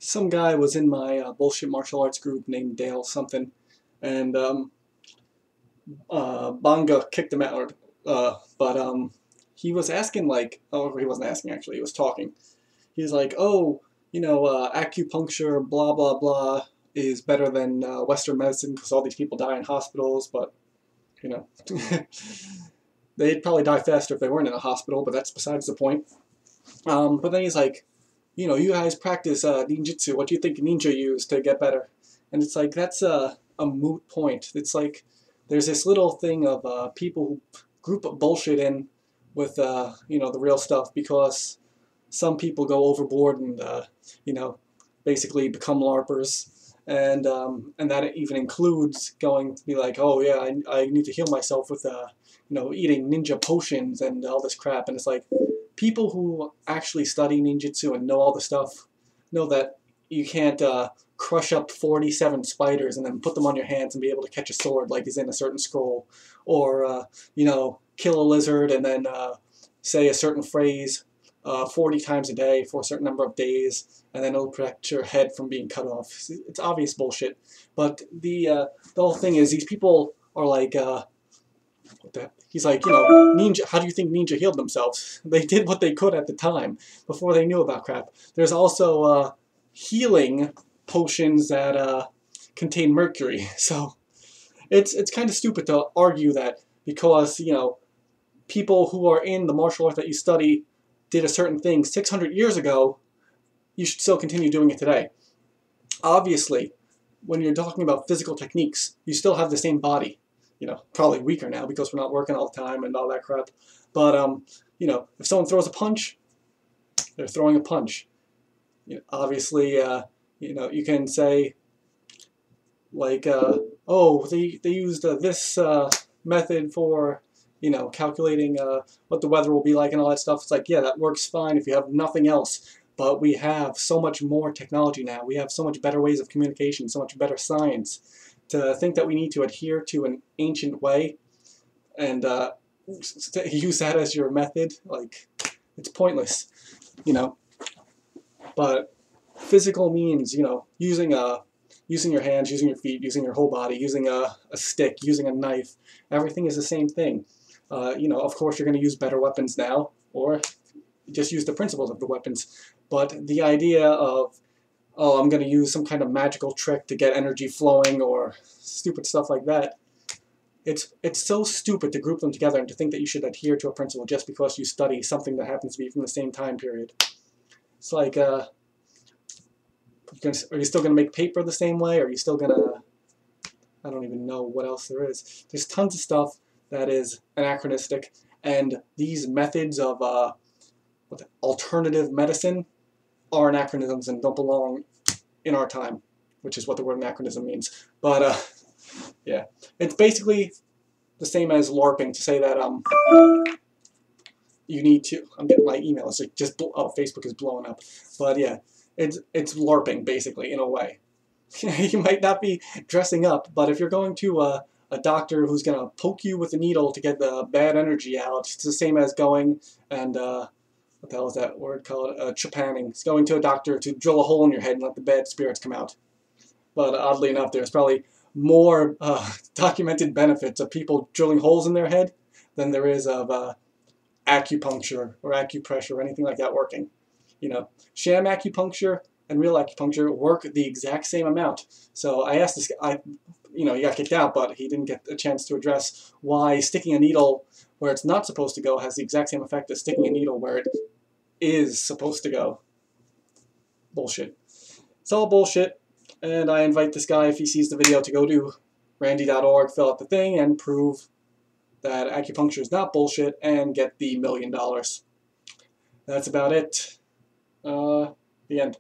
Some guy was in my bullshit martial arts group named Dale something, and Banga kicked him out. But he was asking like, oh, he wasn't asking actually. He was talking. He was like, oh, acupuncture, blah blah blah, is better than Western medicine because all these people die in hospitals. But you know, they'd probably die faster if they weren't in a hospital. But that's besides the point. But then he's like, you guys practice ninjutsu. What do you think ninja use to get better? And it's like, that's a moot point. It's like, there's this little thing of people who group bullshit in with, the real stuff because some people go overboard and, basically become LARPers. And that even includes going to be like, oh yeah, I need to heal myself with, eating ninja potions and all this crap. And it's like, people who actually study ninjutsu and know all the stuff know that you can't crush up 47 spiders and then put them on your hands and be able to catch a sword like is in a certain scroll, or kill a lizard and then say a certain phrase 40 times a day for a certain number of days, and then it'll protect your head from being cut off. It's obvious bullshit. But the whole thing is, these people are like, he's like, ninja. How do you think ninja healed themselves? They did what they could at the time before they knew about crap. There's also healing potions that contain mercury. So it's kind of stupid to argue that because people who are in the martial art that you study did a certain thing 600 years ago, you should still continue doing it today. Obviously, when you're talking about physical techniques, you still have the same body. Probably weaker now because we're not working all the time and all that crap. But if someone throws a punch, they're throwing a punch. Obviously, you can say like, oh, they used this method for calculating what the weather will be like and all that stuff. It's like, yeah, that works fine if you have nothing else. But we have so much more technology now. We have so much better ways of communication, so much better science. To think that we need to adhere to an ancient way and use that as your method, like, it's pointless, But physical means, using your hands, using your feet, using your whole body, using a stick, using a knife. Everything is the same thing. Of course, you're going to use better weapons now, or just use the principles of the weapons. But the idea of, oh, I'm going to use some kind of magical trick to get energy flowing or stupid stuff like that. It's so stupid to group them together and to think that you should adhere to a principle just because you study something that happens to be from the same time period. It's like, are you still going to make paper the same way? Are you still going to, I don't even know what else there is. There's tons of stuff that is anachronistic, and these methods of alternative medicine are anachronisms and don't belong in our time, which is what the word anachronism means. But yeah, it's basically the same as LARPing to say that you need to. I'm getting my email. It's like Facebook is blowing up. But yeah, it's LARPing basically in a way. You might not be dressing up, but if you're going to a doctor who's going to poke you with a needle to get the bad energy out, it's the same as going and what the hell is that word called? Trepanning. It's going to a doctor to drill a hole in your head and let the bad spirits come out. But oddly enough, there's probably more documented benefits of people drilling holes in their head than there is of acupuncture or acupressure or anything like that working. Sham acupuncture and real acupuncture work the exact same amount. So I asked this guy, he got kicked out, but he didn't get a chance to address why sticking a needle where it's not supposed to go has the exact same effect as sticking a needle where it is supposed to go. Bullshit. It's all bullshit, and I invite this guy, if he sees the video, to go to randy.org, fill out the thing, and prove that acupuncture is not bullshit, and get the $1 million. That's about it. The end.